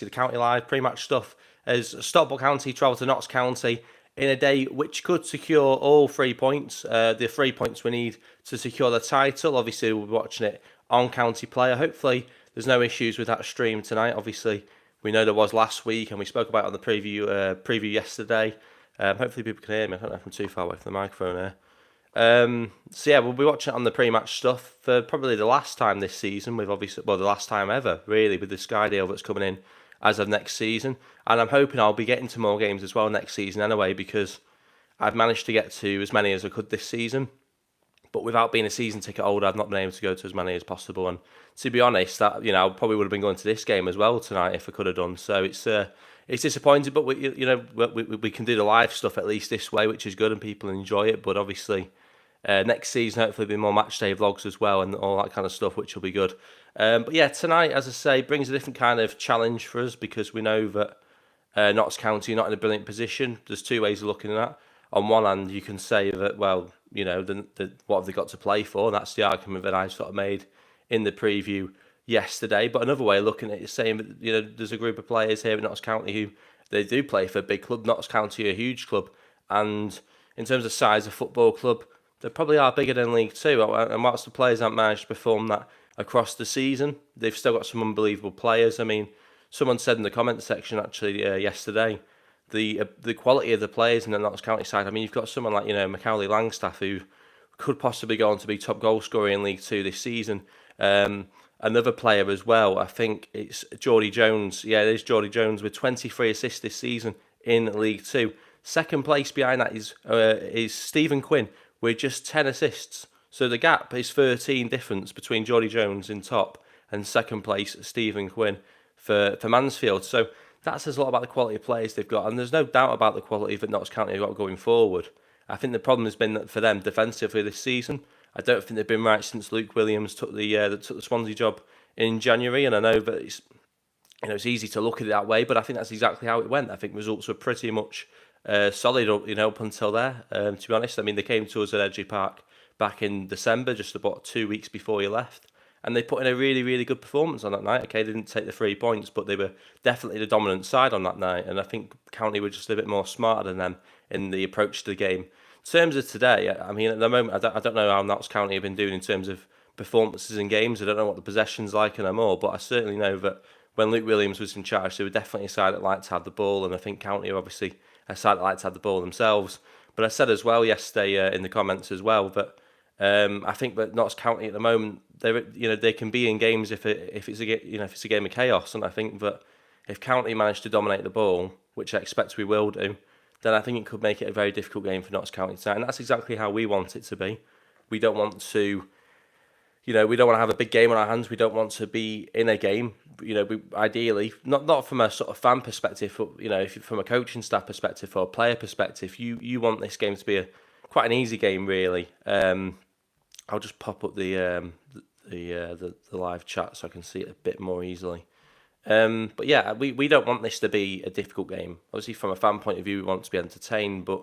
the County Live pre-match stuff as Stockport County travel to Notts County in a day which could secure all 3 points, the 3 points we need to secure the title. Obviously, we'll be watching it on County Player. Hopefully, there's no issues with that stream tonight. Obviously, we know there was last week, and we spoke about it on the preview yesterday. Hopefully, people can hear me. I don't know if I'm too far away from the microphone here. So yeah, we'll be watching it on the pre-match stuff for probably the last time this season. We've obviously, the last time ever, really, with the Sky deal that's coming in as of next season. And I'm hoping I'll be getting to more games as well next season anyway, because I've managed to get to as many as I could this season. But without being a season ticket holder, I've not been able to go to as many as possible. And to be honest, that I probably would have been going to this game as well tonight if I could have done. So it's disappointing, but we can do the live stuff at least this way, which is good, and people enjoy it. But obviously, next season hopefully be more match day vlogs as well and all that kind of stuff, which will be good. But yeah, tonight, as I say, brings a different kind of challenge for us because we know that Notts County are not in a brilliant position. There's two ways of looking at that. On one hand, you can say that, well, what have they got to play for? That's the argument that I sort of made in the preview yesterday. But another way of looking at it is saying that, there's a group of players here at Notts County who they do play for a big club. Notts County are a huge club. And in terms of size of football club, they probably are bigger than League Two. And whilst the players haven't managed to perform that across the season, they've still got some unbelievable players. I mean, someone said in the comment section actually yesterday, the quality of the players in the Notts County side. I mean, you've got someone like Macaulay Langstaff who could possibly go on to be top goal scorer in League Two this season. Another player as well, I think it's Geordie Jones. Yeah, it is Geordie Jones with 23 assists this season in League Two. Second place behind that is Stephen Quinn with just 10 assists. So the gap is 13 difference between Geordie Jones in top and second place Stephen Quinn for Mansfield. So that says a lot about the quality of players they've got, and there's no doubt about the quality that Notts County have got going forward. I think the problem has been for them defensively this season. I don't think they've been right since Luke Williams took the Swansea job in January, and I know that it's easy to look at it that way, but I think that's exactly how it went. I think results were pretty much solid up until there. To be honest, I mean they came to us at Edgeley Park back in December, just about 2 weeks before he left. And they put in a really, really good performance on that night. Okay, they didn't take the 3 points, but they were definitely the dominant side on that night. And I think County were just a bit more smarter than them in the approach to the game. In terms of today, I mean, at the moment, I don't know how Notts County have been doing in terms of performances in games. I don't know what the possession's like in them all, but I certainly know that when Luke Williams was in charge, they were definitely a side that liked to have the ball. And I think County are obviously a side that liked to have the ball themselves. But I said as well yesterday in the comments as well that I think that Notts County at the moment, they can be in games if it's a game of chaos, and I think that if County manage to dominate the ball, which I expect we will do, then I think it could make it a very difficult game for Notts County tonight, and that's exactly how we want it to be. We don't want to, we don't want to have a big game on our hands. We don't want to be in a game. We ideally not from a sort of fan perspective, but from a coaching staff perspective or a player perspective, you want this game to be quite an easy game, really. I'll just pop up the live chat so I can see it a bit more easily. But yeah, we don't want this to be a difficult game. Obviously, from a fan point of view, we want to be entertained. But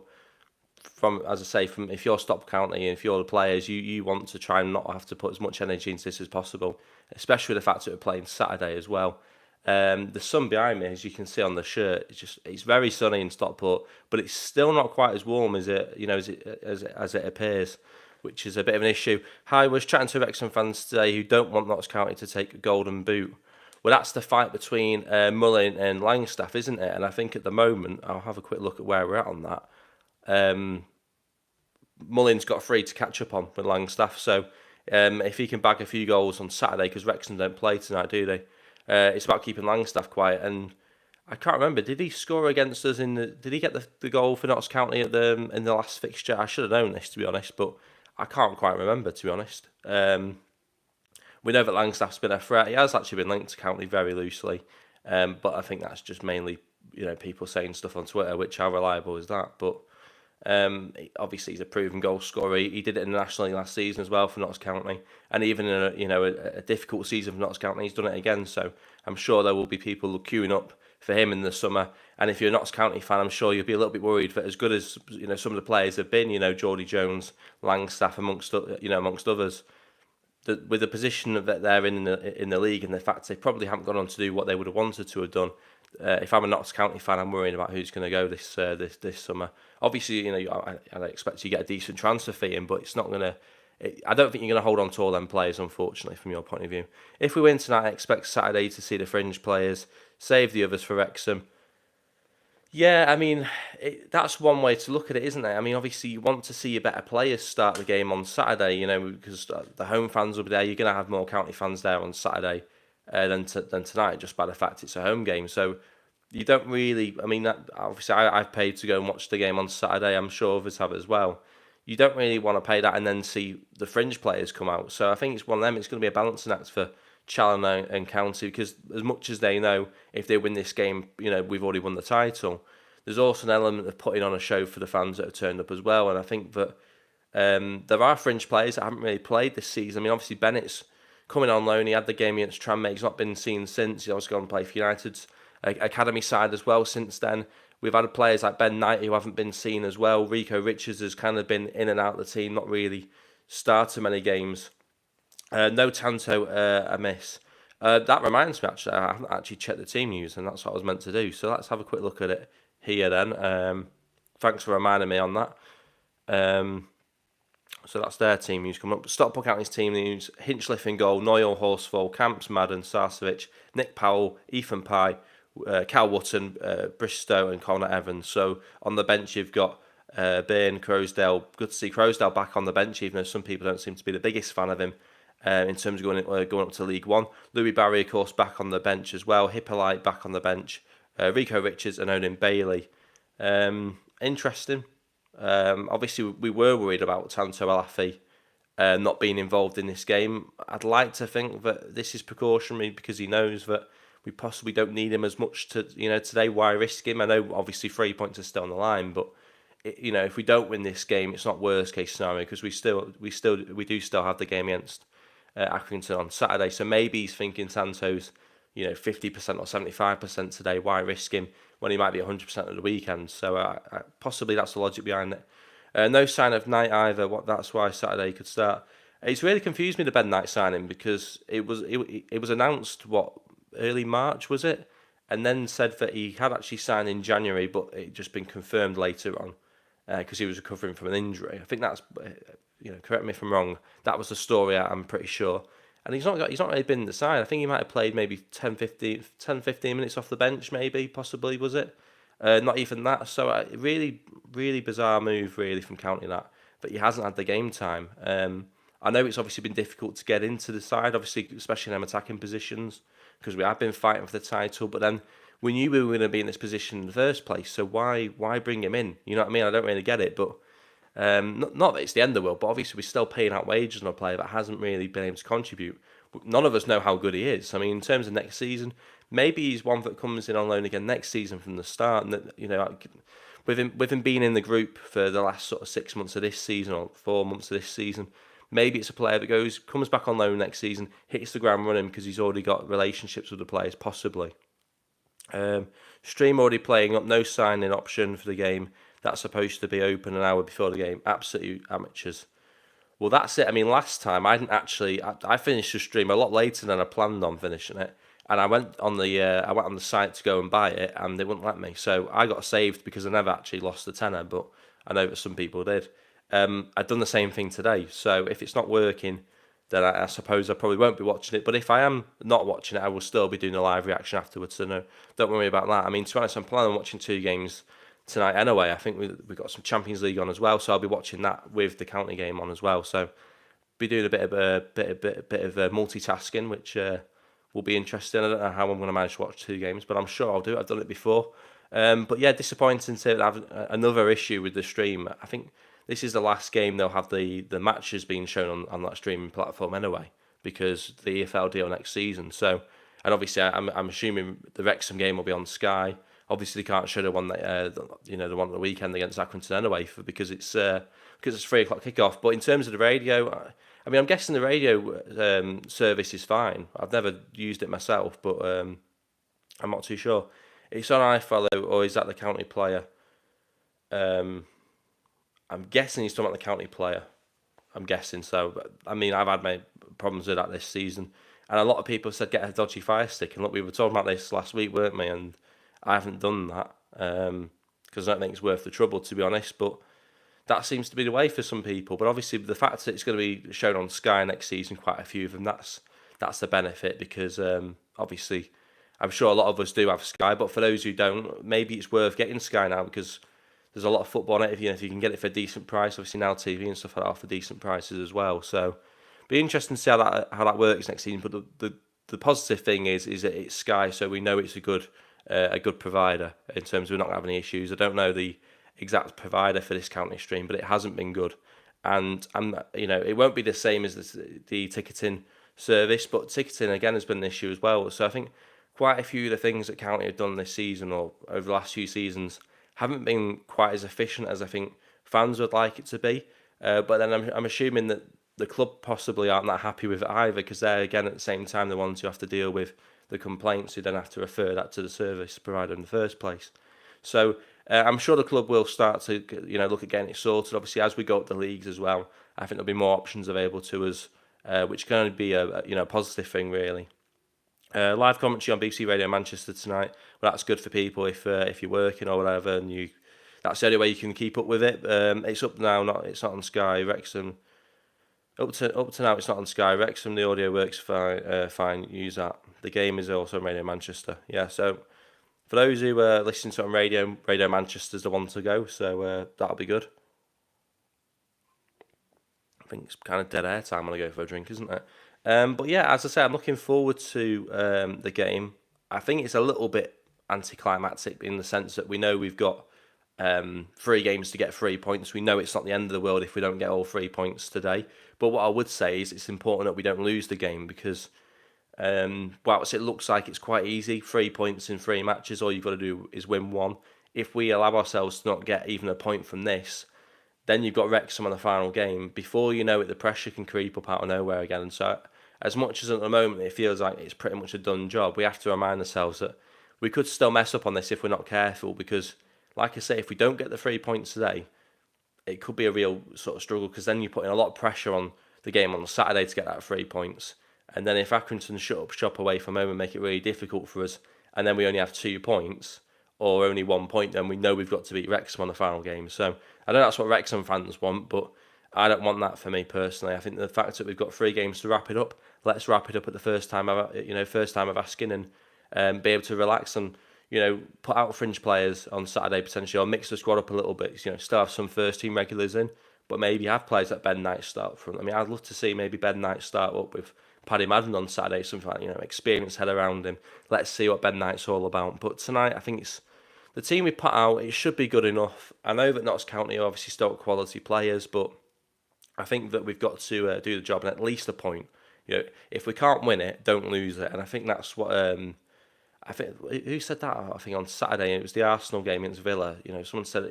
if you're Stockport County and if you're the players, you want to try and not have to put as much energy into this as possible. Especially the fact that we're playing Saturday as well. The sun behind me, as you can see on the shirt, it's very sunny in Stockport, but it's still not quite as warm as it appears, which is a bit of an issue. I was chatting to Wrexham fans today who don't want Notts County to take a golden boot. Well, that's the fight between Mullin and Langstaff, isn't it? And I think at the moment, I'll have a quick look at where we're at on that. Mullin's got 3 to catch up on with Langstaff, so if he can bag a few goals on Saturday, because Wrexham don't play tonight, do they? It's about keeping Langstaff quiet, and I can't remember. Did he score against us Did he get the goal for Notts County in the last fixture? I should have known this, to be honest, but I can't quite remember, to be honest. We know that Langstaff's been a threat. He has actually been linked to County very loosely, but I think that's just mainly people saying stuff on Twitter. Which how reliable is that? But obviously he's a proven goal scorer. He did it in the National League last season as well for Notts County, and even in a difficult season for Notts County, he's done it again. So I'm sure there will be people queuing up for him in the summer. And if you're a Notts County fan, I'm sure you'll be a little bit worried that as good as some of the players have been, Geordie Jones, Langstaff, amongst others, with the position that they're in the league, and the fact they probably haven't gone on to do what they would have wanted to have done. If I'm a Notts County fan, I'm worrying about who's going to go this summer. Obviously, I expect you get a decent transfer fee in, but it's not going to. I don't think you're going to hold on to all them players, unfortunately, from your point of view. If we win tonight, I expect Saturday to see the fringe players, save the others for Wrexham. Yeah, I mean, that's one way to look at it, isn't it? I mean, obviously, you want to see your better players start the game on Saturday, because the home fans will be there. You're going to have more county fans there on Saturday than tonight, just by the fact it's a home game. So you don't really, I mean, obviously, I've paid to go and watch the game on Saturday. I'm sure others have as well. You don't really want to pay that and then see the fringe players come out. So I think it's one of them. It's going to be a balancing act for Challoner and County, because as much as they know if they win this game, we've already won the title. There's also an element of putting on a show for the fans that have turned up as well. And I think that there are fringe players that haven't really played this season. I mean, obviously Bennett's coming on loan. He had the game against Tranmere. He's not been seen since. He's also gone to play for United's academy side as well since then. We've had players like Ben Knight who haven't been seen as well. Rico Richards has kind of been in and out of the team, not really started many games. No Tanto amiss. That reminds me, actually, I haven't actually checked the team news, and that's what I was meant to do. So let's have a quick look at it here then. Thanks for reminding me on that. So that's their team news coming up. Stockport County's team news: Hinchliffe in goal, Noyle, Horsfall, Camps, Madden, Sarcevic, Nick Powell, Ethan Pye, Cal Wotton, Bristow and Connor Evans. So on the bench you've got Byrne, Croasdale. Good to see Croasdale back on the bench, even though some people don't seem to be the biggest fan of him in terms of going up to League One. Louis Barry, of course, back on the bench as well. Hippolyte back on the bench. Rico Richards and Owen Bailey. Interesting. Obviously, we were worried about Tanto Alafi not being involved in this game. I'd like to think that this is precautionary because he knows that we possibly don't need him as much today. Why risk him? I know obviously 3 points are still on the line, but if we don't win this game, it's not worst case scenario because we do still have the game against Accrington on Saturday. So maybe he's thinking Santo's 50% or 75% today. Why risk him when he might be 100% at the weekend? So possibly that's the logic behind it. No sign of Knight either. That's why Saturday could start. It's really confused me, the Ben Knight signing, because it was announced early March, was it? And then said that he had actually signed in January, but it just been confirmed later on because he was recovering from an injury. I think that's correct me if I'm wrong. That was the story. I'm pretty sure. And he's not really been in the side. I think he might have played maybe 10, 15 minutes off the bench, maybe, possibly, was it? Not even that. So really, really bizarre move, really, from County that he hasn't had the game time. I know it's obviously been difficult to get into the side, obviously, especially in them attacking positions, because we have been fighting for the title, but then we knew we were going to be in this position in the first place, so why bring him in? You know what I mean? I don't really get it, but not that it's the end of the world, but obviously we're still paying out wages on a player that hasn't really been able to contribute. None of us know how good he is. I mean, in terms of next season, maybe he's one that comes in on loan again next season from the start, and with him being in the group for the last sort of 6 months of this season or 4 months of this season, maybe it's a player that comes back on loan next season, hits the ground running because he's already got relationships with the players, possibly. Stream already playing up, no signing option for the game. That's supposed to be open an hour before the game. Absolute amateurs. Well, that's it. I mean, last time I finished the stream a lot later than I planned on finishing it, and I went on the site to go and buy it, and they wouldn't let me. So I got saved because I never actually lost the tenner, but I know that some people did. I've done the same thing today. So if it's not working, then I suppose I probably won't be watching it. But if I am not watching it, I will still be doing a live reaction afterwards. So no, don't worry about that. I mean, to be honest, I'm planning on watching 2 games tonight anyway. I think we've got some Champions League on as well, so I'll be watching that with the county game on as well. So be doing a bit of multitasking, which will be interesting. I don't know how I'm going to manage to watch 2 games, but I'm sure I'll do it. I've done it before. But yeah, disappointing to have another issue with the stream. I think this is the last game they'll have the matches being shown on that streaming platform anyway, because the EFL deal next season. So, and obviously I'm assuming the Wrexham game will be on Sky. Obviously, they can't show the one that the one at the weekend against Accrington anyway, because it's 3:00 kickoff. But in terms of the radio, I mean, I'm guessing the radio service is fine. I've never used it myself, but I'm not too sure. It's on iFollow, or is that the county player? I'm guessing he's talking about the county player. I'm guessing so. But I mean, I've had my problems with that this season, and a lot of people said get a dodgy Fire Stick. And look, we were talking about this last week, weren't we? And I haven't done that because I don't think it's worth the trouble, to be honest. But that seems to be the way for some people. But obviously, the fact that it's going to be shown on Sky next season, quite a few of them, that's the benefit because obviously, I'm sure a lot of us do have Sky. But for those who don't, maybe it's worth getting Sky now because there's a lot of football on it. If you can get it for a decent price, obviously now TV and stuff like that are for decent prices as well. So, be interesting to see how that works next season. But the positive thing is that it's Sky, so we know it's a good provider in terms of we're not having any issues. I don't know the exact provider for this county stream, but it hasn't been good, and it won't be the same as the ticketing service, but ticketing again has been an issue as well. So I think quite a few of the things that county have done this season or over the last few seasons haven't been quite as efficient as I think fans would like it to be. But then I'm assuming that the club possibly aren't that happy with it either, because they're again at the same time the ones who have to deal with the complaints, who then have to refer that to the service provider in the first place. So I'm sure the club will start to look at getting it sorted. Obviously, as we go up the leagues as well, I think there'll be more options available to us, which can only be a positive thing really. Live commentary on BBC Radio Manchester tonight. Well, that's good for people if you're working or whatever, and that's the only way you can keep up with it. It's up now, it's not on Sky. Wrexham. Up to now, it's not on Sky. Wrexham, the audio works fine. Fine, use that. The game is also on Radio Manchester. Yeah, so for those who listen to it on Radio Manchester's the one to go. So that'll be good. I think it's kind of dead air time when I go for a drink, isn't it? But yeah, as I say, I'm looking forward to the game. I think it's a little bit anticlimactic in the sense that we know we've got 3 games to get 3 points. We know it's not the end of the world if we don't get all 3 points today. But what I would say is it's important that we don't lose the game because, whilst it looks like it's quite easy, 3 points in 3 matches, all you've got to do is win 1. If we allow ourselves to not get even a point from this, then you've got Wrexham on the final game. Before you know it, the pressure can creep up out of nowhere again. And so, as much as at the moment it feels like it's pretty much a done job, we have to remind ourselves that we could still mess up on this if we're not careful. Because, like I say, if we don't get the 3 points today, it could be a real sort of struggle because then you're putting a lot of pressure on the game on Saturday to get that 3 points. And then if Accrington shut up shop away from home and make it really difficult for us, and then we only have 2 points or only 1 point, then we know we've got to beat Wrexham on the final game. So I know that's what Wrexham fans want, but I don't want that for me personally. I think the fact that we've got 3 games to wrap it up, let's wrap it up at the first time of asking and be able to relax and put out fringe players on Saturday potentially, or mix the squad up a little bit. Still have some first team regulars in, but maybe have players like Ben Knight start up front. I mean, I'd love to see maybe Ben Knight start up with Paddy Madden on Saturday, something like experienced head around him. Let's see what Ben Knight's all about. But tonight, I think it's the team we put out. It should be good enough. I know that Notts County are obviously still quality players, but I think that we've got to do the job and at least a point. If we can't win it, don't lose it. And I think that's what. I think who said that? I think on Saturday it was the Arsenal game against Villa. Someone said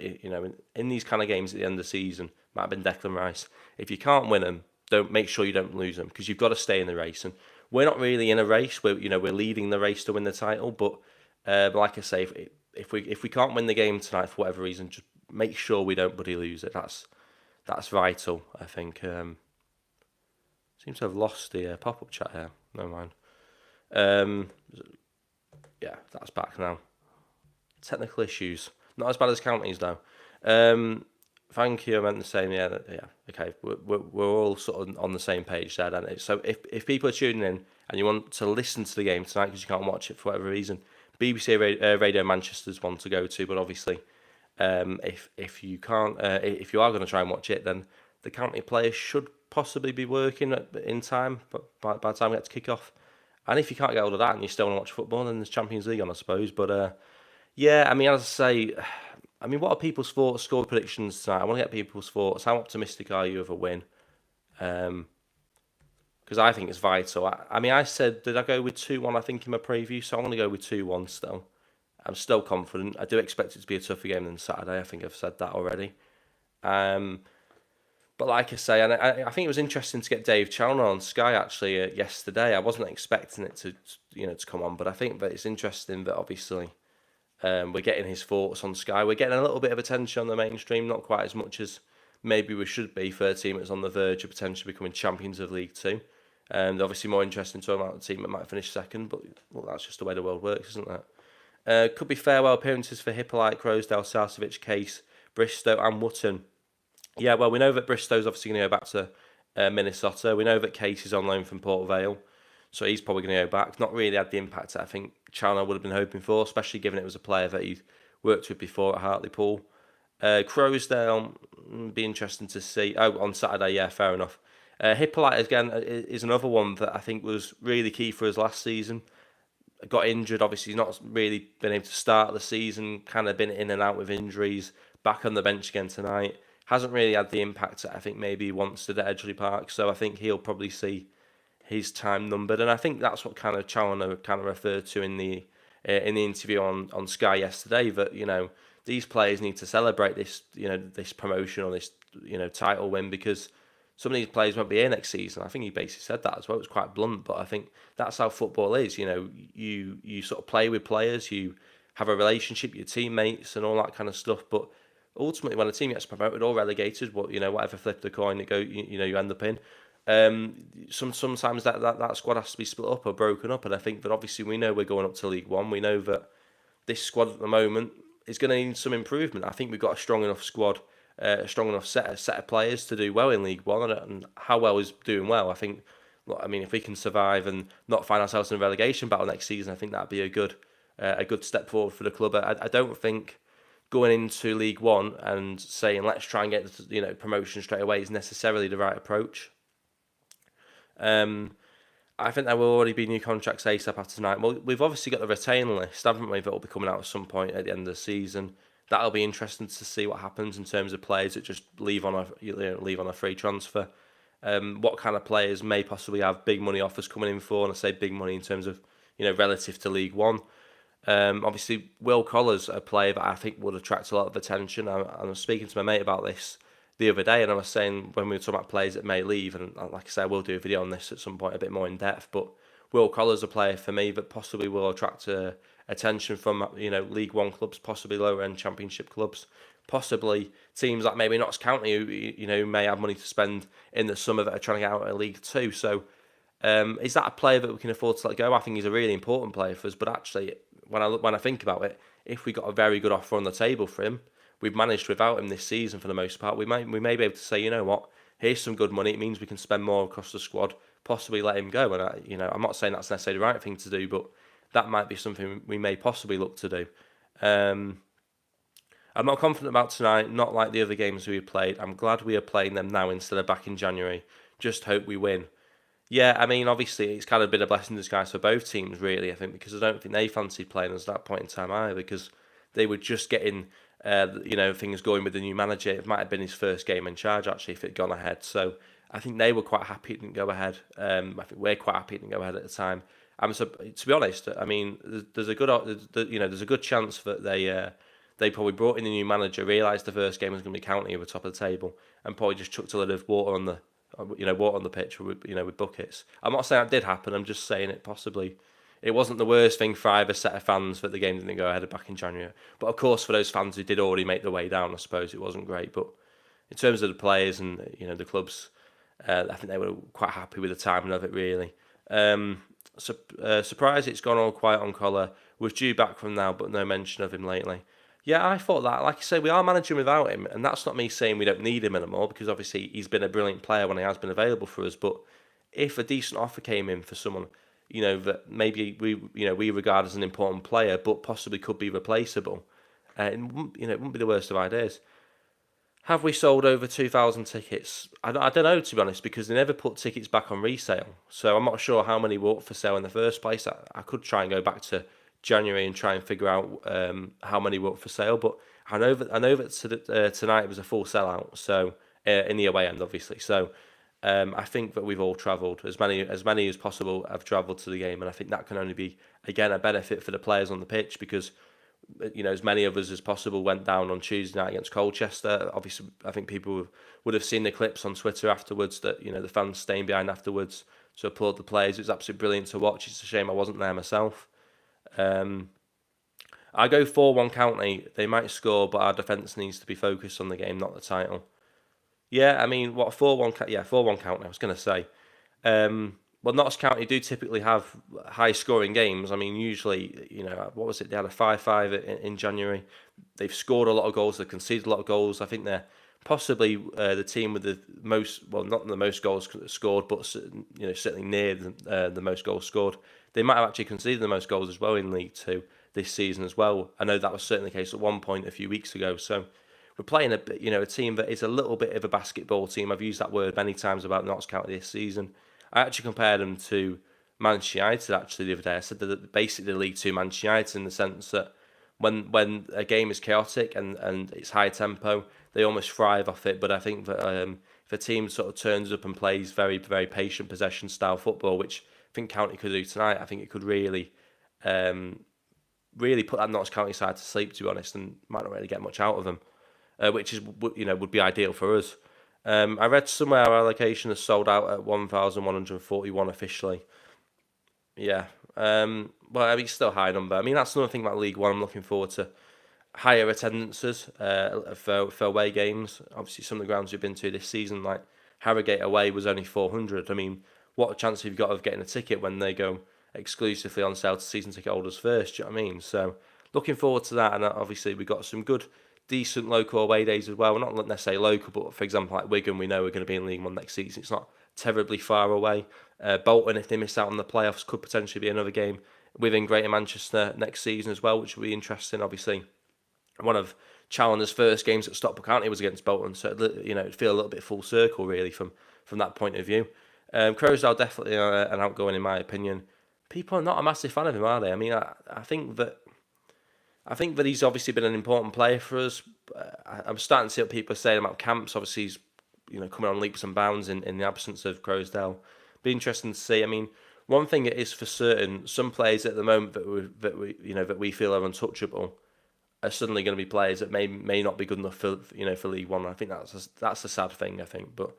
in these kind of games at the end of the season, might have been Declan Rice. If you can't win them, don't make sure you don't lose them because you've got to stay in the race. And we're not really in a race. We're leading the race to win the title. But like I say, if we can't win the game tonight for whatever reason, just make sure we don't bloody lose it. That's vital. I think. Seems to have lost the pop-up chat here. Never mind. Yeah, that's back now. Technical issues. Not as bad as counties, though. Thank you, I meant the same. Yeah, okay. We're all sort of on the same page there, then. So if people are tuning in and you want to listen to the game tonight because you can't watch it for whatever reason, BBC Radio Manchester's one to go to. But obviously, if you can't, if you are going to try and watch it, then the county players should possibly be working in time. But by the time we get to kick off. And if you can't get hold of that and you still want to watch football, then there's Champions League on, I suppose. But yeah, I mean, as I say, what are people's thoughts, score predictions tonight? I want to get people's thoughts. How optimistic are you of a win? Because I think it's vital. I said, did I go with 2-1, I think, in my preview? So I'm going to go with 2-1 still. I'm still confident. I do expect it to be a tougher game than Saturday. I think I've said that already. But like I say, and I think it was interesting to get Dave Chalner on Sky actually yesterday. I wasn't expecting it to come on, but I think that it's interesting that obviously we're getting his thoughts on Sky. We're getting a little bit of attention on the mainstream, not quite as much as maybe we should be for a team that's on the verge of potentially becoming champions of League Two. And obviously more interesting talking about the team that might finish second, but well, that's just the way the world works, isn't it? Could be farewell appearances for Hippolyte, Crosdale, Sarcevic, Case, Bristow and Wootton. Yeah, well, we know that Bristow's obviously going to go back to Minnesota. We know that Case is on loan from Port Vale, so he's probably going to go back. Not really had the impact that I think Challoner would have been hoping for, especially given it was a player that he'd worked with before at Hartlepool. Crosdale, be interesting to see. Oh, on Saturday, yeah, fair enough. Hippolyte, again, is another one that I think was really key for us last season. Got injured, obviously he's not really been able to start the season, kind of been in and out with injuries, back on the bench again tonight. Hasn't really had the impact that I think maybe he wants to at Edgeley Park, so I think he'll probably see his time numbered, and I think that's what kind of Challoner kind of referred to in the interview on Sky yesterday, that these players need to celebrate this this promotion or this title win, because some of these players won't be here next season. I think he basically said that as well. It was quite blunt, but I think that's how football is. You sort of play with players, you have a relationship, your teammates, and all that kind of stuff. But ultimately, when a team gets promoted or relegated, whatever flip the coin it go, you end up in. Sometimes that squad has to be split up or broken up, and I think that obviously we know we're going up to League One. We know that this squad at the moment is going to need some improvement. I think we've got a strong enough squad, a strong enough set of players to do well in League One, and how well is doing well. I think, if we can survive and not find ourselves in a relegation battle next season, I think that'd be a good step forward for the club. I don't think going into League One and saying let's try and get promotion straight away is necessarily the right approach. I think there will already be new contracts ASAP after tonight. Well, we've obviously got the retain list, haven't we? That will be coming out at some point at the end of the season. That'll be interesting to see what happens in terms of players that just leave on a free transfer. What kind of players may possibly have big money offers coming in for, and I say big money in terms of relative to League One. Obviously, Will Collar's a player that I think would attract a lot of attention. I was speaking to my mate about this the other day, and I was saying when we were talking about players that may leave, and like I said, we'll do a video on this at some point a bit more in depth, but Will Collar's a player for me that possibly will attract attention from League One clubs, possibly lower end Championship clubs, possibly teams like maybe Notts County who may have money to spend in the summer that are trying to get out of League Two. So is that a player that we can afford to let go? I think he's a really important player for us, but actually when I think about it, if we got a very good offer on the table for him, we've managed without him this season for the most part. We may be able to say, you know what, here's some good money. It means we can spend more across the squad, possibly let him go. And I'm not saying that's necessarily the right thing to do, but that might be something we may possibly look to do. I'm not confident about tonight, not like the other games we played. I'm glad we are playing them now instead of back in January. Just hope we win. Yeah, obviously it's kind of been a blessing in disguise for both teams, really, I think, because I don't think they fancied playing us at that point in time either, because they were just getting things going with the new manager. It might have been his first game in charge, actually, if it had gone ahead. So I think they were quite happy it didn't go ahead. I think we're quite happy it didn't go ahead at the time. So to be honest, there's a good chance that they probably brought in the new manager, realised the first game was going to be County at the top of the table, and probably just chucked a little of water on the pitch with buckets. I'm not saying that did happen. I'm just saying it wasn't the worst thing for either set of fans that the game didn't go ahead back in January. But of course, for those fans who did already make their way down, I suppose it wasn't great. But in terms of the players and the clubs, I think they were quite happy with the timing of it, really. Surprised it's gone all quiet on Collar. Was due back from now, but no mention of him lately. Yeah, I thought that. Like I say, we are managing without him, and that's not me saying we don't need him anymore, because obviously he's been a brilliant player when he has been available for us. But if a decent offer came in for someone, that maybe we regard as an important player, but possibly could be replaceable, it wouldn't be the worst of ideas. Have we sold over 2,000 tickets? I don't know, to be honest, because they never put tickets back on resale. So I'm not sure how many were up for sale in the first place. I could try and go back to January and try and figure out how many were up for sale. But I know that tonight was a full sellout. So in the away end, obviously. So I think that we've all travelled. As many as possible have travelled to the game, and I think that can only be, again, a benefit for the players on the pitch, because as many of us as possible went down on Tuesday night against Colchester. Obviously, I think people would have seen the clips on Twitter afterwards that the fans staying behind afterwards to applaud the players. It was absolutely brilliant to watch. It's a shame I wasn't there myself. I go 4-1 County. They might score, but our defence needs to be focused on the game, not the title. Yeah, I mean, what 4-1? Yeah, 4-1 count. I was going to say. Well, Notts County do typically have high scoring games. I mean, usually, what was it? They had a 5-5 in January. They've scored a lot of goals. They've conceded a lot of goals. I think they're possibly the team with the most, well, not the most goals scored, but certainly near the most goals scored. They might have actually conceded the most goals as well in League Two this season as well. I know that was certainly the case at one point a few weeks ago. So we're playing a team that is a little bit of a basketball team. I've used that word many times about Notts County this season. I actually compared them to Manchester United actually the other day. I said that they're basically League Two Manchester United in the sense that when a game is chaotic and it's high tempo, they almost thrive off it. But I think that if a team sort of turns up and plays very, very patient possession style football, which I think County could do tonight, I think it could really put that Notts County side to sleep, to be honest, and might not really get much out of them, which is would be ideal for us. I read somewhere our allocation is sold out at 1,141 officially. Yeah. Well, I mean, it's still a high number. I mean, that's another thing about League One. I'm looking forward to higher attendances for away games. Obviously, some of the grounds we've been to this season, like Harrogate away, was only 400. I mean, what a chance have you got of getting a ticket when they go exclusively on sale to season ticket holders first? Do you know what I mean? So, looking forward to that. And obviously, we've got some good, decent local away days as well. We're not necessarily local, but for example, like Wigan, we know we're going to be in League One next season. It's not terribly far away. Bolton, if they miss out on the playoffs, could potentially be another game within Greater Manchester next season as well, which will be interesting. Obviously, one of Challenger's first games at Stockport County was against Bolton, so it'd feel a little bit full circle really from that point of view. Crowsdale definitely an outgoing in my opinion. People are not a massive fan of him, are they? I mean, I think that he's obviously been an important player for us. I'm starting to see what people are saying about Camps. Obviously, he's coming on leaps and bounds in the absence of Crowsdale. Be interesting to see. I mean, one thing it is for certain, some players at the moment that we feel are untouchable are suddenly going to be players that may not be good enough for League One. I think that's a sad thing. I think, but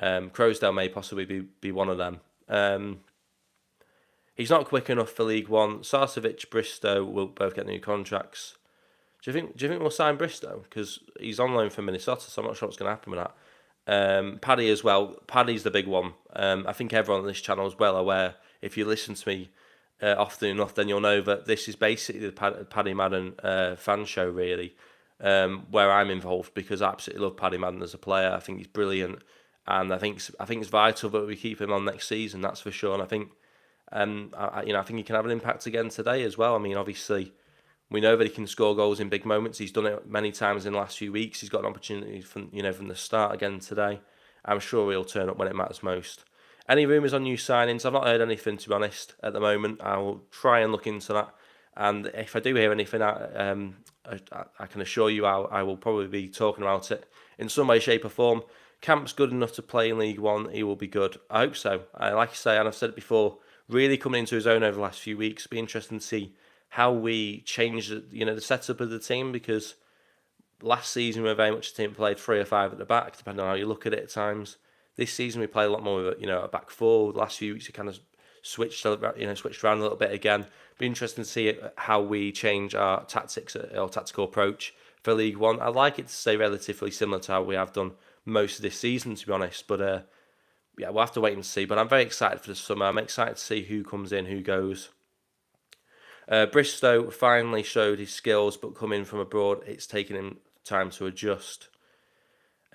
Crowsdale may possibly be one of them. He's not quick enough for League One. Sarcevic, Bristow will both get new contracts. Do you think we'll sign Bristow? Because he's on loan from Minnesota, so I'm not sure what's going to happen with that. Paddy as well. Paddy's the big one. I think everyone on this channel is well aware. If you listen to me often enough, then you'll know that this is basically the Paddy Madden fan show, really, where I'm involved because I absolutely love Paddy Madden as a player. I think he's brilliant, and I think it's vital that we keep him on next season. That's for sure. And I think, I think he can have an impact again today as well. I mean, obviously, we know that he can score goals in big moments. He's done it many times in the last few weeks. He's got an opportunity from the start again today. I'm sure he'll turn up when it matters most. Any rumours on new signings? I've not heard anything, to be honest, at the moment. I will try and look into that. And if I do hear anything, I can assure you I will probably be talking about it in some way, shape or form. Camp's good enough to play in League One. He will be good. I hope so. Like I say, and I've said it before, really coming into his own over the last few weeks. It'll be interesting to see how we change the setup of the team, because last season we were very much a team that played 3 or 5 at the back, depending on how you look at it at times. This season we play a lot more with a back four. The last few weeks we kind of switched around a little bit again. Be interesting to see how we change our tactics or tactical approach for League One. I'd like it to stay relatively similar to how we have done most of this season, to be honest. But yeah, we'll have to wait and see. But I'm very excited for the summer. I'm excited to see who comes in, who goes. Bristow finally showed his skills, but coming from abroad, it's taken him time to adjust.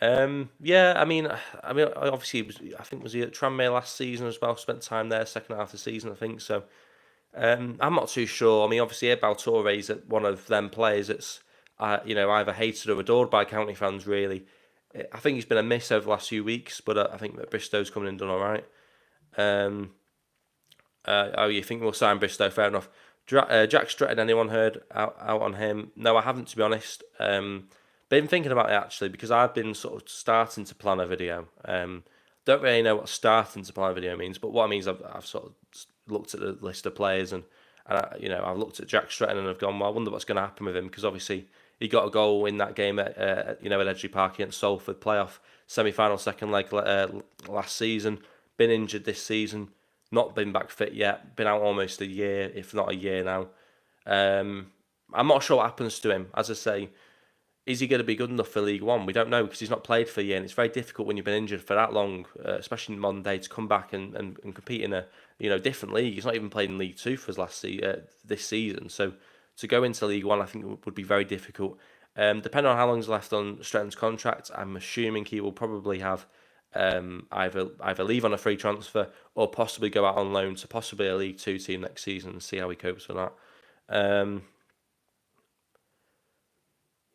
Yeah, I mean, obviously, was he at Tranmere last season as well? Spent time there, second half of the season, I think. So, I'm not too sure. I mean, obviously, Baltore is one of them players that's, either hated or adored by County fans. Really, I think he's been a miss over the last few weeks, but I think that Bristow's coming in and done all right. You think we'll sign Bristow? Fair enough. Jack Stretton, anyone heard out on him? No, I haven't, to be honest. Been thinking about it actually, because I've been sort of starting to plan a video. Don't really know what starting to plan a video means, but what I mean is I've sort of looked at the list of players and I've looked at Jack Stretton and I've gone, well, I wonder what's going to happen with him, because obviously he got a goal in that game at Edgeley Park against Salford, playoff semi-final second leg last season. Been injured this season, not been back fit yet. Been out almost a year, if not a year now. I'm not sure what happens to him. As I say, Is he going to be good enough for League One? We don't know because he's not played for a year, and it's very difficult when you've been injured for that long, especially in modern day, to come back and compete in a different league. He's not even played in League Two for his this season, so to go into League One, I think would be very difficult. Depending on how long he's left on Stretton's contract, I'm assuming he will probably have either leave on a free transfer or possibly go out on loan to possibly a League Two team next season and see how he copes with that. Um,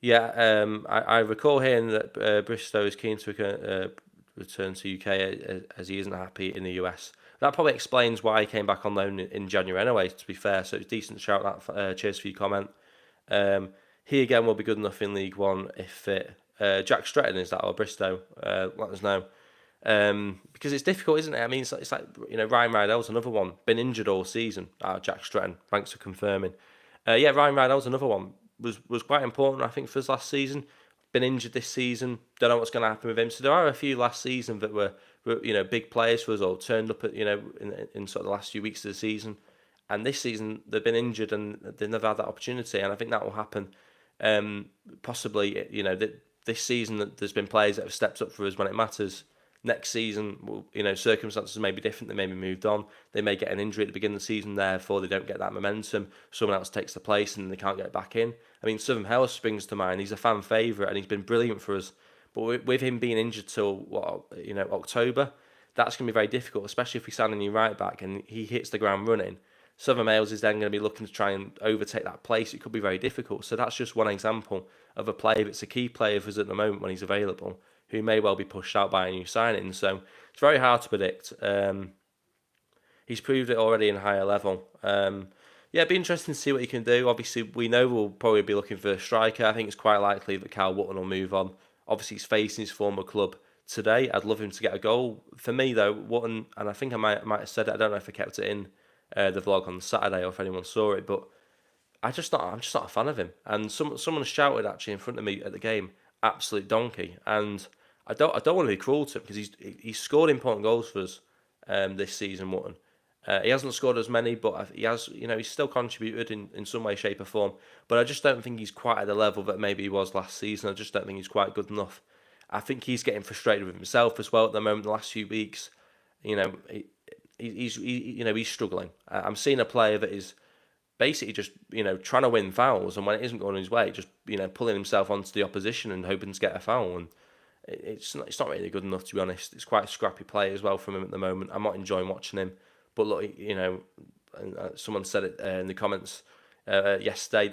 yeah, I recall hearing that Bristow is keen to return to UK as he isn't happy in the US. That probably explains why he came back on loan in January anyway, to be fair. So it's a decent shout. That cheers for your comment. Um, he again will be good enough in League One if fit. Jack Stretton, is that, or Bristow? Let us know. Because it's difficult, isn't it? I mean, it's like Ryan Rydell's another one, been injured all season. Jack Stretton, thanks for confirming. Yeah, Ryan Rydell's another one. Was quite important, I think, for his last season. Been injured this season. Don't know what's going to happen with him. So there are a few last season that were big players for us all turned up at in sort of the last few weeks of the season, and this season they've been injured and they've never had that opportunity. And I think that will happen. Possibly, this season that there's been players that have stepped up for us when it matters. Next season, circumstances may be different. They may be moved on. They may get an injury at the beginning of the season, therefore they don't get that momentum. Someone else takes the place and they can't get back in. I mean, Southern Hell springs to mind. He's a fan favourite and he's been brilliant for us. But with him being injured till October, that's going to be very difficult, especially if we sign a new right back and he hits the ground running. Southern Wales is then going to be looking to try and overtake that place. It could be very difficult. So that's just one example of a player that's a key player for us at the moment when he's available, who may well be pushed out by a new signing. So it's very hard to predict. He's proved it already in higher level. Yeah, it'd be interesting to see what he can do. Obviously, we know we'll probably be looking for a striker. I think it's quite likely that Kyle Wootton will move on. Obviously, he's facing his former club today. I'd love him to get a goal. For me, though, Wootton, and I think I might have said it, I don't know if I kept it in the vlog on Saturday or if anyone saw it, but I'm just not a fan of him. And someone shouted actually in front of me at the game, absolute donkey. And I don't want to be cruel to him because he's scored important goals for us this season, Wootton. He hasn't scored as many, but he has, he's still contributed in some way, shape, or form. But I just don't think he's quite at the level that maybe he was last season. I just don't think he's quite good enough. I think he's getting frustrated with himself as well at the moment. The last few weeks, you know, he's struggling. I'm seeing a player that is basically just trying to win fouls, and when it isn't going his way, just pulling himself onto the opposition and hoping to get a foul. And it's not really good enough, to be honest. It's quite a scrappy play as well from him at the moment. I'm not enjoying watching him. But look, and someone said it in the comments yesterday.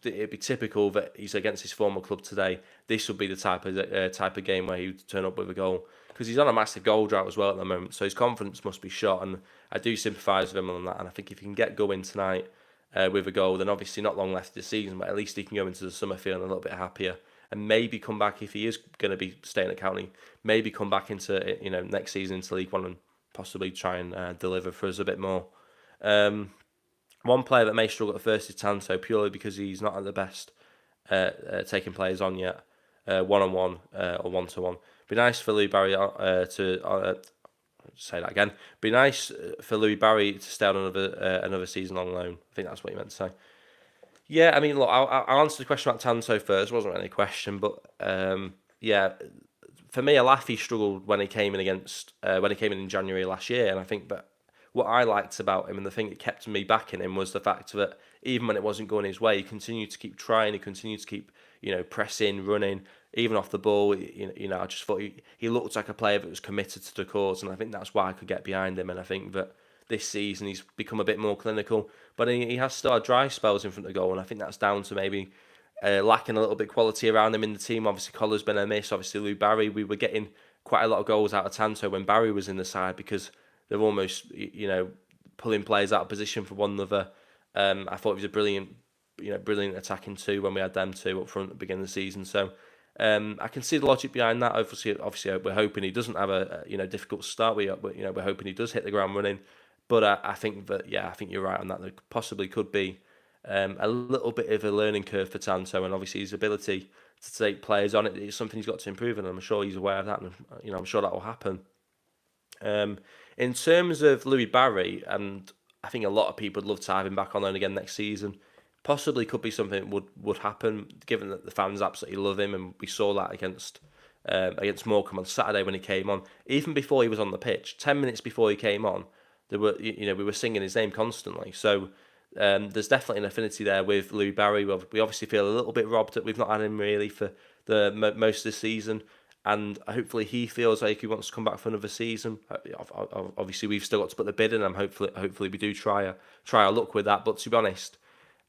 It'd be typical that he's against his former club today. This would be the type of game where he would turn up with a goal because he's on a massive goal drought as well at the moment. So his confidence must be shot, and I do sympathise with him on that. And I think if he can get going tonight with a goal, then obviously not long left this season, but at least he can go into the summer feeling a little bit happier. And maybe come back if he is going to be staying at County. Maybe come back into next season into League One and possibly try and deliver for us a bit more. One player that may struggle at first is Tanto, purely because he's not at the best taking players on yet, one-on-one or one-to-one. Be nice for Louis Barry to say that again. Be nice for Louis Barry to stay on another season long loan. I think that's what you meant to say. Yeah, I mean, look, I'll answer the question about Tanto first. It wasn't really a question, but yeah, for me, Alafi struggled when he came in January last year, and I think that what I liked about him and the thing that kept me back in him was the fact that even when it wasn't going his way, he continued to keep trying, he continued to keep pressing, running, even off the ball. I just thought he looked like a player that was committed to the cause, and I think that's why I could get behind him. And I think that this season he's become a bit more clinical, but he has still had dry spells in front of the goal, and I think that's down to maybe lacking a little bit of quality around him in the team. Obviously, Collar's been a miss. Obviously, Lou Barry, we were getting quite a lot of goals out of Tanto when Barry was in the side because they're almost, pulling players out of position for one another. I thought it was a brilliant attacking two when we had them two up front at the beginning of the season. So I can see the logic behind that. Obviously, we're hoping he doesn't have a difficult start. We're hoping he does hit the ground running. But I think you're right on that. There possibly could be a little bit of a learning curve for Tanto, and obviously his ability to take players on it is something he's got to improve, and I'm sure he's aware of that, and I'm sure that will happen. In terms of Louis Barry, and I think a lot of people would love to have him back on loan again next season. possibly could be something that would happen, given that the fans absolutely love him, and we saw that against Morecambe on Saturday when he came on. Even before he was on the pitch, 10 minutes before he came on, we were singing his name constantly. So there's definitely an affinity there with Lou Barry. We obviously feel a little bit robbed that we've not had him really for the most of the season, and hopefully he feels like he wants to come back for another season. Obviously, we've still got to put the bid in, and hopefully we do try our luck with that. But to be honest,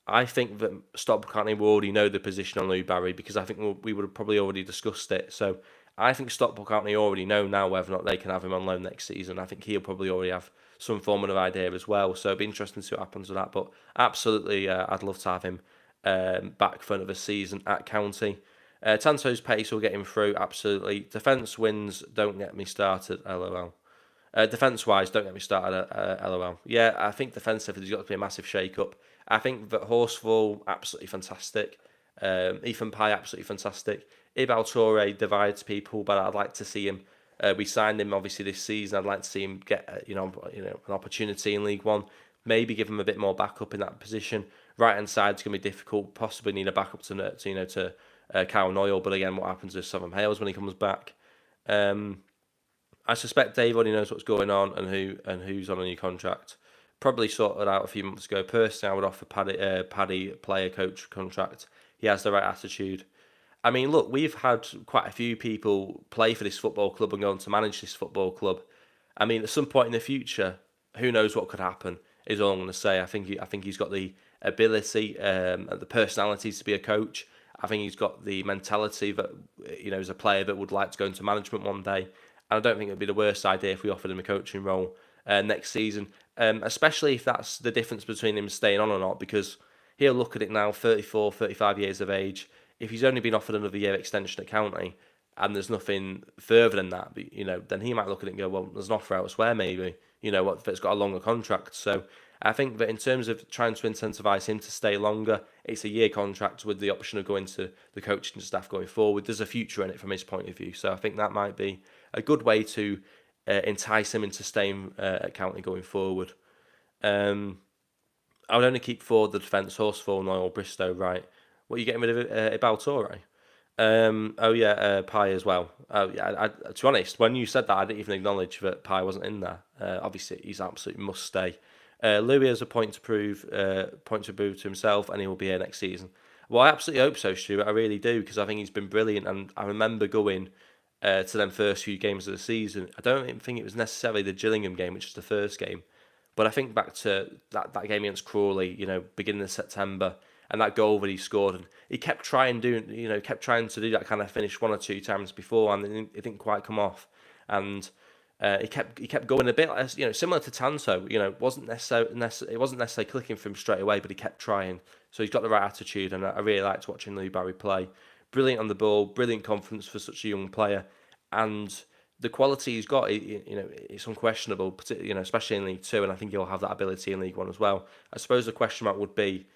I think that Stockport County will already know the position on Lou Barry, because I think we would have probably already discussed it. So I think Stockport County already know now whether or not they can have him on loan next season. I think he'll probably already have some form of idea as well. So it'll be interesting to see what happens with that. But absolutely, I'd love to have him back for another season at County. Tanto's pace will get him through, absolutely. Defence wins, don't get me started, lol. Defence-wise, don't get me started, lol. Yeah, I think defensively there's got to be a massive shake-up. I think that Horsfall, absolutely fantastic. Ethan Pye, absolutely fantastic. Ibal Toure divides people, but I'd like to see him. We signed him obviously this season. I'd like to see him get an opportunity in League One. Maybe give him a bit more backup in that position. Right hand side's going to be difficult. Possibly need a backup to Kyle Noyle. But again, what happens with Southern Hales when he comes back? I suspect Dave already knows what's going on and who's on a new contract. Probably sorted out a few months ago. Personally, I would offer Paddy player coach contract. He has the right attitude. I mean, look, we've had quite a few people play for this football club and go on to manage this football club. I mean, at some point in the future, who knows what could happen, is all I'm going to say. I think he's got the ability and the personality to be a coach. I think he's got the mentality that, as a player that would like to go into management one day. And I don't think it would be the worst idea if we offered him a coaching role next season, especially if that's the difference between him staying on or not, because he'll look at it now, 34, 35 years of age. If he's only been offered another year extension at County and there's nothing further than that, then he might look at it and go, well, there's an offer elsewhere maybe, if it's got a longer contract. So I think that in terms of trying to incentivise him to stay longer, it's a year contract with the option of going to the coaching staff going forward. There's a future in it from his point of view. So I think that might be a good way to entice him into staying at County going forward. I would only keep forward the defence, Horsfall, Noyle, Bristow, right. What are you getting rid of Ibal Toure? Pye as well. To be honest, when you said that, I didn't even acknowledge that Pye wasn't in there. Obviously, he's absolutely must stay. Louis has a point to prove to himself, and he will be here next season. Well, I absolutely hope so, Stuart. I really do, because I think he's been brilliant, and I remember going to them first few games of the season. I don't even think it was necessarily the Gillingham game, which was the first game, but I think back to that game against Crawley, beginning of September, and that goal that he scored, and he kept trying to do that kind of finish one or two times before, and it didn't quite come off, and he kept going a bit similar to Tanto. It wasn't necessarily clicking for him straight away, but he kept trying. So he's got the right attitude, and I really liked watching Lou Barry play. Brilliant on the ball, brilliant confidence for such a young player, and the quality he's got, it's unquestionable, especially in League Two, and I think he'll have that ability in League One as well. I suppose the question mark would be,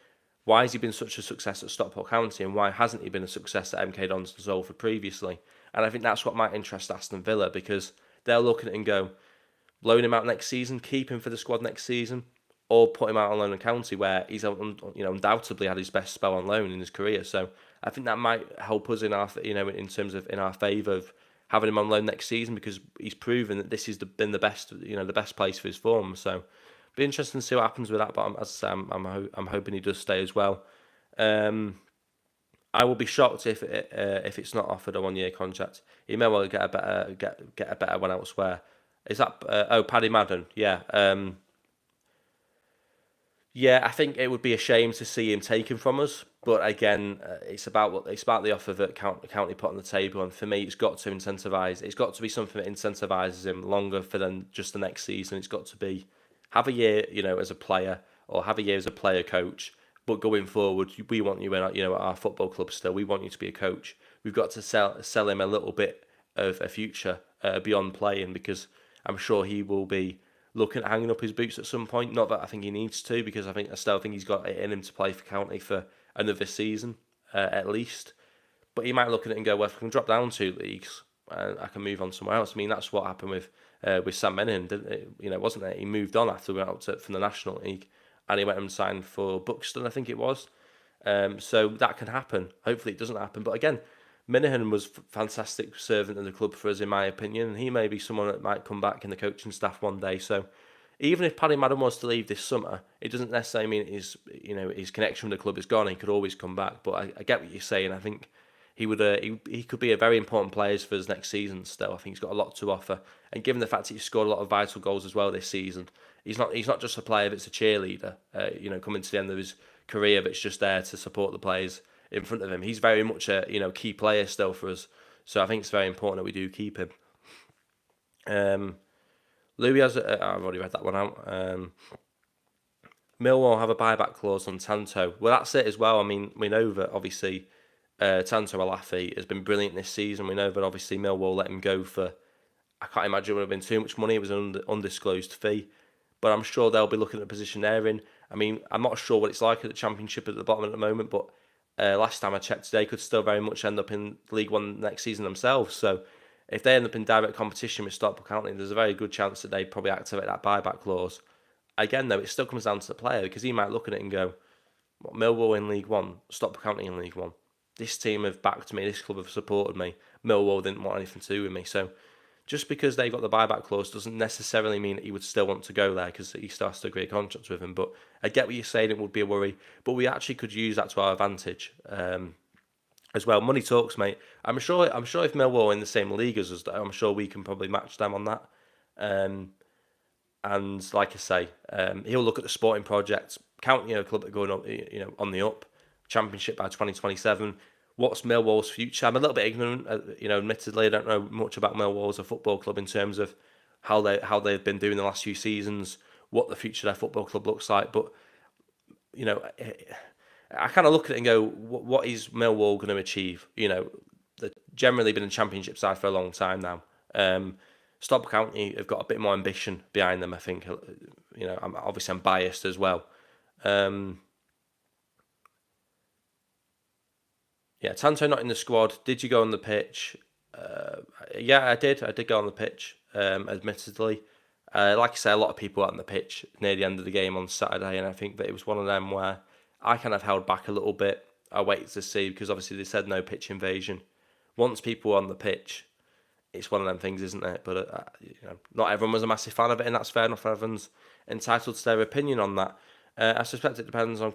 why has he been such a success at Stockport County, and why hasn't he been a success at MK Dons and Salford previously? And I think that's what might interest Aston Villa, because they'll look at it and go, loan him out next season, keep him for the squad next season, or put him out on loan at County, where he's undoubtedly had his best spell on loan in his career. So I think that might help us in our in terms of in our favour of having him on loan next season, because he's proven that this has been the best the best place for his form. So be interesting to see what happens with that. But as I say, I'm hoping he does stay as well. I will be shocked if it's not offered a 1 year contract. He may well get a better one elsewhere. Is that Paddy Madden? Yeah. Yeah, I think it would be a shame to see him taken from us. But again, it's about the offer that County put on the table, and for me, it's got to incentivise. It's got to be something that incentivises him longer for than just the next season. It's got to be have a year, as a player, or have a year as a player coach. But going forward, we want you in at our football club still. We want you to be a coach. We've got to sell him a little bit of a future beyond playing, because I'm sure he will be looking at hanging up his boots at some point. Not that I think he needs to, because I still think he's got it in him to play for County for another season at least. But he might look at it and go, well, if I can drop down 2 leagues, I can move on somewhere else. I mean, that's what happened with Sam Menin, didn't it? Wasn't it? He moved on after we went out from the National League, and he went and signed for Buxton, I think it was. So that can happen. Hopefully it doesn't happen. But again, Minahan was fantastic servant of the club for us, in my opinion, and he may be someone that might come back in the coaching staff one day. So even if Paddy Madden was to leave this summer, it doesn't necessarily mean his connection with the club is gone. He could always come back. But I get what you're saying. I think he would he could be a very important player for us next season. Still, I think he's got a lot to offer. And given the fact that he scored a lot of vital goals as well this season, he's not just a player that's a cheerleader. Coming to the end of his career, that's just there to support the players in front of him. He's very much a key player still for us. So I think it's very important that we do keep him. Louis has. I've already read that one out. Millwall have a buyback clause on Tanto. Well, that's it as well. I mean, we know that obviously Tanto Alafi has been brilliant this season. We know that obviously Millwall let him go for, I can't imagine it would have been too much money. It was an undisclosed fee. But I'm sure they'll be looking at the position they're in. I mean, I'm not sure what it's like at the Championship at the bottom at the moment, but last time I checked, they could still very much end up in League One next season themselves. So if they end up in direct competition with Stockport County, there's a very good chance that they probably activate that buyback clause. Again, though, it still comes down to the player, because he might look at it and go, what, Millwall in League One, Stockport County in League One. This team have backed me, this club have supported me. Millwall didn't want anything to do with me. So just because they've got the buyback clause doesn't necessarily mean that he would still want to go there, because he still has to agree a contract with him. But I get what you're saying, it would be a worry. But we actually could use that to our advantage as well. Money talks, mate. I'm sure if Millwall are in the same league as us, I'm sure we can probably match them on that. And like I say, he'll look at the sporting project, County club that are going up, on the up, Championship by 2027. What's Millwall's future? I'm a little bit ignorant, admittedly. I don't know much about Millwall as a football club in terms of how they've been doing the last few seasons, what the future of their football club looks like. But I kind of look at it and go, what is Millwall going to achieve? They've generally been a Championship side for a long time now. Stockport County have got a bit more ambition behind them, I think. I'm biased as well. Tanto not in the squad. Did you go on the pitch? Yeah, I did. I did go on the pitch, admittedly. Like I say, a lot of people were on the pitch near the end of the game on Saturday, and I think that it was one of them where I kind of held back a little bit. I waited to see, because obviously they said no pitch invasion. Once people were on the pitch, it's one of them things, isn't it? But not everyone was a massive fan of it, and that's fair enough. Everyone's entitled to their opinion on that. I suspect it depends on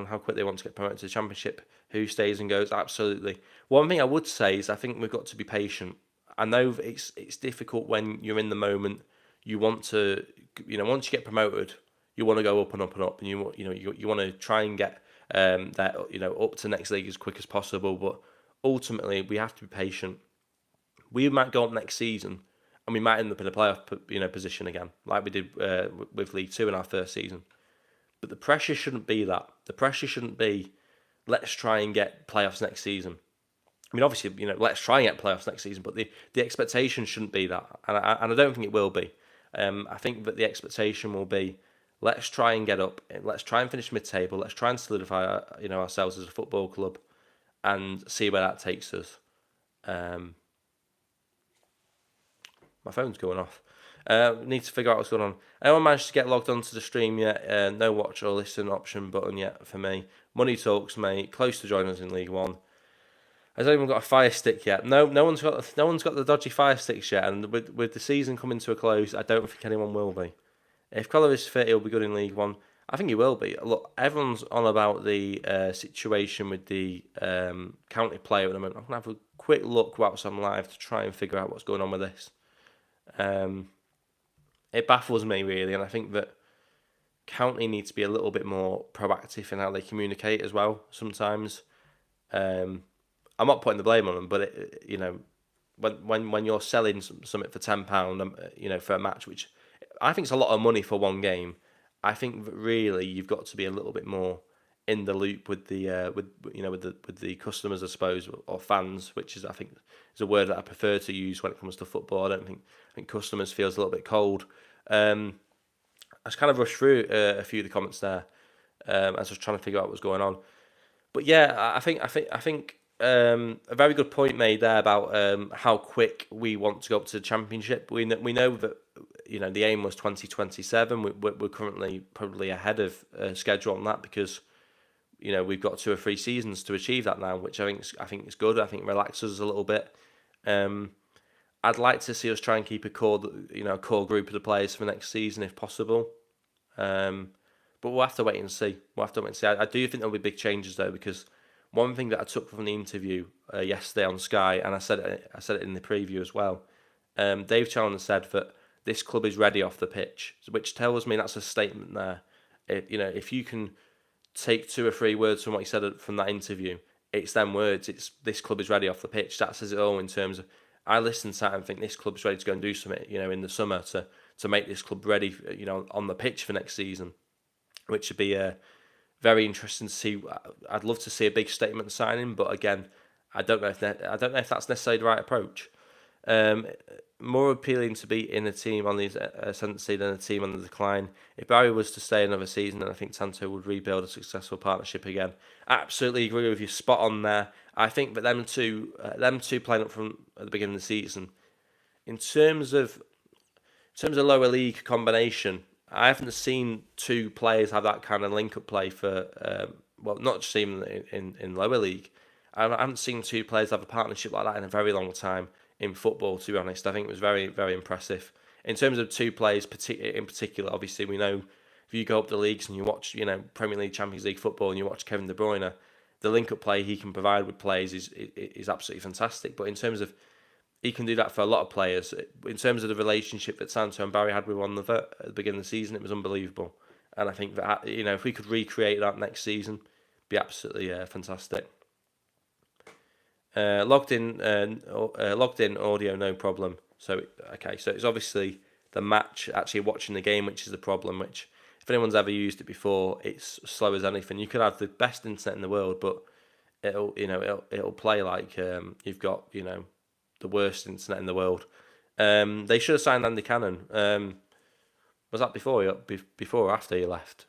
how quick they want to get promoted to the Championship, who stays and goes. Absolutely. One thing I would say is I think we've got to be patient. I know it's difficult when you're in the moment. You want to, once you get promoted, you want to go up and up and up, and you want to try and get that up to next league as quick as possible. But ultimately, we have to be patient. We might go up next season, and we might end up in a playoff position again, like we did with League Two in our first season. But the pressure shouldn't be that. The pressure shouldn't be, let's try and get playoffs next season. I mean, obviously, let's try and get playoffs next season, but the expectation shouldn't be that. And I don't think it will be. I think that the expectation will be, let's try and get up. Let's try and finish mid-table. Let's try and solidify ourselves as a football club and see where that takes us. My phone's going off. Need to figure out what's going on. Anyone managed to get logged onto the stream yet? No watch or listen option button yet for me. Money talks, mate. Close to joining us in League One. Has anyone got a fire stick yet? No one's got the dodgy fire sticks yet. And with the season coming to a close, I don't think anyone will be. If Collar is fit, he'll be good in League One. I think he will be. Look, everyone's on about the situation with the county player at the moment. I'm gonna have a quick look whilst I'm live to try and figure out what's going on with this. It baffles me, really, and I think that County need to be a little bit more proactive in how they communicate as well sometimes. I'm not putting the blame on them, but when you're selling something for £10, for a match, which I think is a lot of money for one game, I think that really you've got to be a little bit more in the loop with the with the customers, I suppose, or fans, which is, I think, is a word that I prefer to use when it comes to football. I think customers feels a little bit cold. I just kind of rushed through a few of the comments there as I was trying to figure out what was going on. But yeah, I think a very good point made there about how quick we want to go up to the Championship. We know that the aim was 2027. We're currently probably ahead of schedule on that, because we've got 2 or 3 seasons to achieve that now, which I think is good. I think it relaxes us a little bit. I'd like to see us try and keep a core group of the players for next season if possible. But we'll have to wait and see. I do think there'll be big changes though, because one thing that I took from the interview yesterday on Sky, and I said it in the preview as well. Dave Chalmers said that this club is ready off the pitch, which tells me that's a statement there. If you can take 2 or 3 words from what he said from that interview, it's them words. It's this club is ready off the pitch. That says it all in terms of. I listen to that and think this club's ready to go and do something, in the summer to make this club ready, on the pitch for next season, which would be very interesting to see. I'd love to see a big statement signing, but again, I don't know if that's necessarily the right approach. More appealing to be in a team on the ascendancy than a team on the decline. If Barry was to stay another season, then I think Tanto would rebuild a successful partnership again. Absolutely agree with you, spot on there. I think that them two playing up from at the beginning of the season, in terms of lower league combination, I haven't seen 2 players have that kind of link-up play for, not just even in lower league. I haven't seen 2 players have a partnership like that in a very long time in football, to be honest. I think it was very, very impressive. In terms of 2 players in particular, obviously we know if you go up the leagues and you watch, Premier League, Champions League football and you watch Kevin De Bruyne, the link-up play he can provide with players is absolutely fantastic. But in terms of, he can do that for a lot of players. In terms of the relationship that Santo and Barry had with one another at the beginning of the season, it was unbelievable. And I think that, if we could recreate that next season, it'd be absolutely fantastic. Logged in audio, no problem. So it's obviously the match, actually watching the game, which is the problem. Which, if anyone's ever used it before, it's slow as anything. You could have the best internet in the world, but it'll play like you've got the worst internet in the world. They should have signed Andy Cannon. Was that before or after he left?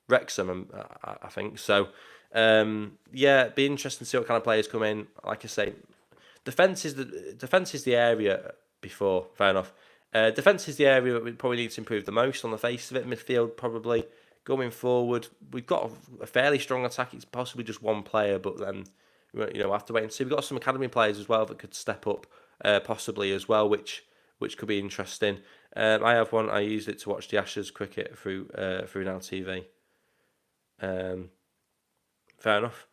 Wrexham, I think so. It'd be interesting to see what kind of players come in. Like I say, defense is the area before. Fair enough. Defense is the area that we probably need to improve the most on the face of it. Midfield probably going forward. We've got a fairly strong attack. It's possibly just one player, but then we'll have to wait and see. We've got some academy players as well that could step up, possibly as well, which could be interesting. I have one. I used it to watch the Ashes cricket through Now TV. Fair enough.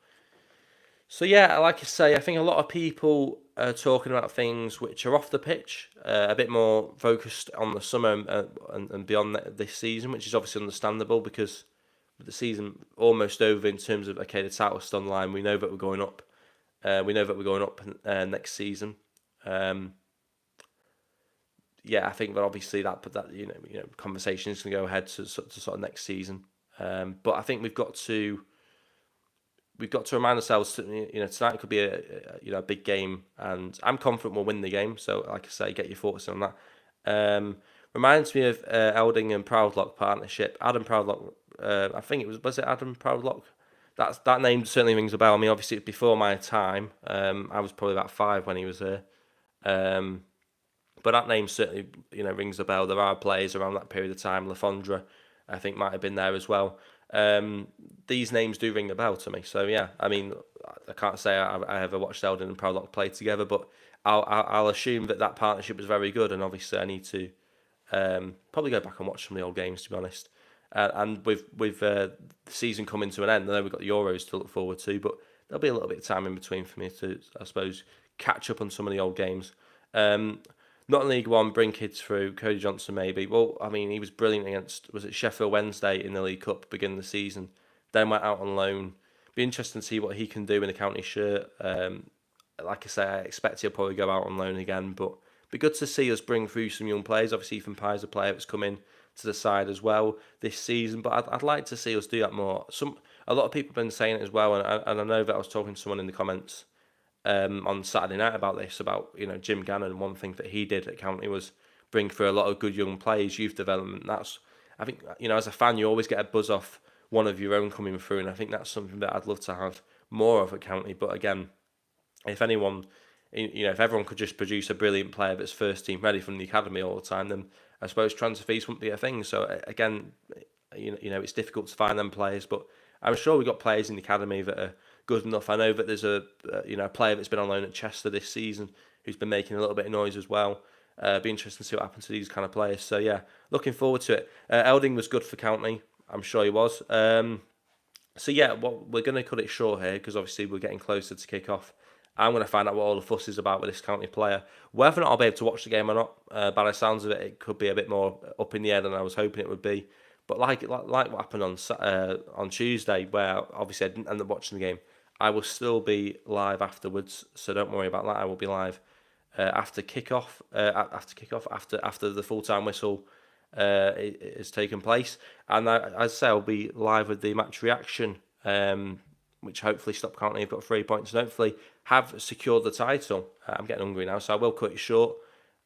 So yeah, like I say, I think a lot of people are talking about things which are off the pitch, a bit more focused on the summer and beyond this season, which is obviously understandable because with the season almost over in terms of, the title's still on the line, we know that we're going up. Next season. I think that obviously that conversation is going to go ahead to sort of next season. But I think we've got to remind ourselves that, tonight could be a big game, and I'm confident we'll win the game. So, like I say, get your thoughts on that. Reminds me of Elding and Proudlock partnership. Adam Proudlock, I think was it Adam Proudlock? That name certainly rings a bell. I mean, obviously it's before my time. I was probably about 5 when he was here. But that name certainly rings a bell. There are players around that period of time. Lafondra, I think, might have been there as well. These names do ring a bell to me. So yeah, I mean, I can't say I ever watched Eldon and Proudlock play together, but I'll assume that partnership was very good. And obviously, I need to probably go back and watch some of the old games, to be honest. And with the season coming to an end, I know we've got the Euros to look forward to, but there'll be a little bit of time in between for me to, I suppose, catch up on some of the old games. Not in League One, bring kids through. Cody Johnson, maybe. Well, I mean, he was brilliant against, was it Sheffield Wednesday in the League Cup beginning of the season. Then went out on loan. Be interesting to see what he can do in a county shirt. Like I say, I expect he'll probably go out on loan again, but it'd be good to see us bring through some young players. Obviously, Ethan Pye's a player that's come in to the side as well this season, but I'd like to see us do that more. A lot of people have been saying it as well, and I know that I was talking to someone in the comments on Saturday night about this, about Jim Gannon. One thing that he did at County was bring through a lot of good young players, youth development. That's, I think, as a fan, you always get a buzz off one of your own coming through, and I think that's something that I'd love to have more of at County. But again, if anyone, if everyone could just produce a brilliant player that's first team ready from the academy all the time, then I suppose transfer fees wouldn't be a thing. So again, it's difficult to find them players, but I'm sure we've got players in the academy that are good enough. I know that there's a player that's been on loan at Chester this season who's been making a little bit of noise as well. Be interesting to see what happens to these kind of players. So yeah, looking forward to it. Elding was good for County. I'm sure he was. So yeah, we're going to cut it short here because obviously we're getting closer to kick off. I'm going to find out what all the fuss is about with this County player. Whether or not I'll be able to watch the game or not, by the sounds of it, it could be a bit more up in the air than I was hoping it would be. But like what happened on Tuesday, where obviously I didn't end up watching the game, I will still be live afterwards. So don't worry about that. I will be live after kickoff. After the full time whistle has taken place, and as I say, I'll be live with the match reaction. Which hopefully Stockport County have got 3 points and hopefully have secured the title. I'm getting hungry now, so I will cut it short.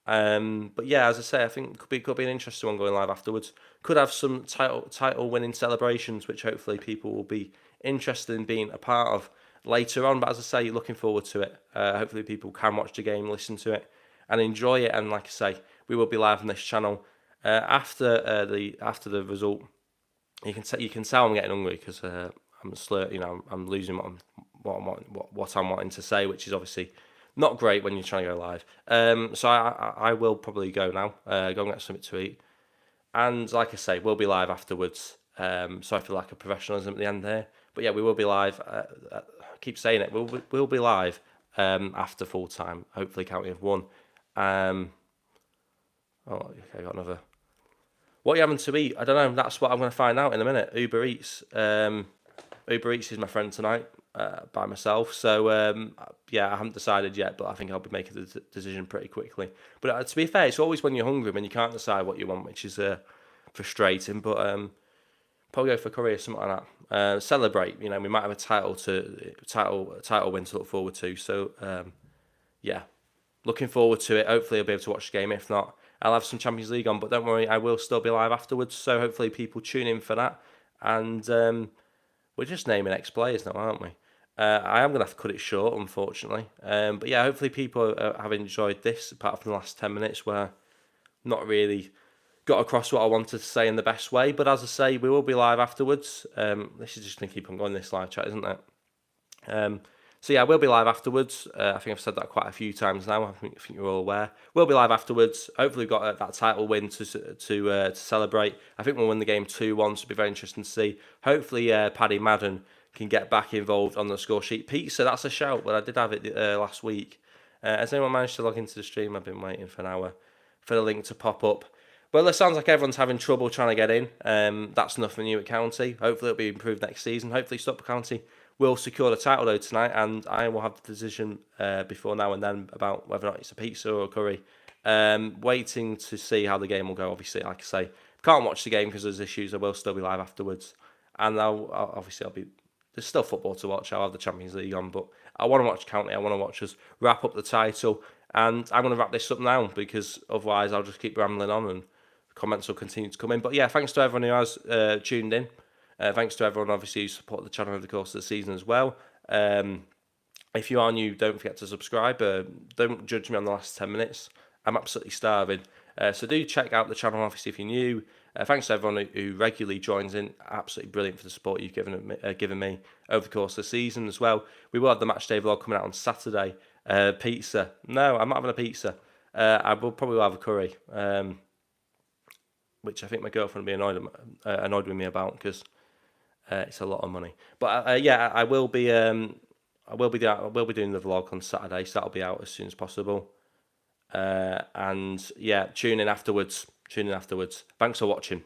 But yeah, as I say, I think it could be an interesting one going live afterwards. Could have some title winning celebrations, which hopefully people will be interested in being a part of later on. But as I say, looking forward to it. Hopefully people can watch the game, listen to it, and enjoy it. And like I say, we will be live on this channel after the result. You can tell I'm getting hungry because I'm losing what I'm wanting to say, which is obviously not great when you're trying to go live. So I will probably go now, go and get something to eat. And like I say, we'll be live afterwards. So I feel like a professionalism at the end there. But yeah, we will be live. I keep saying it. We'll be live after full time. Hopefully County have won. Okay, I got another. What are you having to eat? I don't know. That's what I'm going to find out in a minute. Uber Eats. Uber Eats is my friend tonight by myself. So, yeah, I haven't decided yet, but I think I'll be making the decision pretty quickly. But to be fair, it's always when you're hungry when you can't decide what you want, which is frustrating. But probably go for curry or something like that. Celebrate. We might have a title win to look forward to. So, yeah, looking forward to it. Hopefully I'll be able to watch the game. If not, I'll have some Champions League on. But don't worry, I will still be live afterwards. So hopefully people tune in for that. And we're just naming ex-players now, aren't we? I am going to have to cut it short, unfortunately. But yeah, hopefully people have enjoyed this, apart from the last 10 minutes where not really got across what I wanted to say in the best way. But as I say, we will be live afterwards. This is just going to keep on going, this live chat, isn't it? So yeah, we'll be live afterwards. I think I've said that quite a few times now. I think you're all aware. We'll be live afterwards. Hopefully we've got that title win to celebrate. I think we'll win the game 2-1, so it'll be very interesting to see. Hopefully Paddy Madden can get back involved on the score sheet. Pizza, that's a shout, but I did have it last week. Has anyone managed to log into the stream? I've been waiting for an hour for the link to pop up. Well, it sounds like everyone's having trouble trying to get in. That's nothing new at County. Hopefully it'll be improved next season. Hopefully Stockport County will secure the title though tonight, and I will have the decision before now and then about whether or not it's a pizza or a curry. Waiting to see how the game will go. Obviously, like I say, can't watch the game because there's issues. I will still be live afterwards, and I'll be. There's still football to watch. I'll have the Champions League on, but I want to watch County. I want to watch us wrap up the title, and I'm going to wrap this up now because otherwise I'll just keep rambling on and comments will continue to come in. But yeah, thanks to everyone who has tuned in. Thanks to everyone, obviously, who supported the channel over the course of the season as well. If you are new, don't forget to subscribe. Don't judge me on the last 10 minutes. I'm absolutely starving. So do check out the channel, obviously, if you're new. Thanks to everyone who regularly joins in. Absolutely brilliant for the support you've given me over the course of the season as well. We will have the matchday vlog coming out on Saturday. Pizza. No, I'm not having a pizza. I will probably have a curry, which I think my girlfriend will be annoyed with me about because it's a lot of money. But yeah, I will be doing the vlog on Saturday, so that'll be out as soon as possible. And yeah, tune in afterwards. Thanks for watching.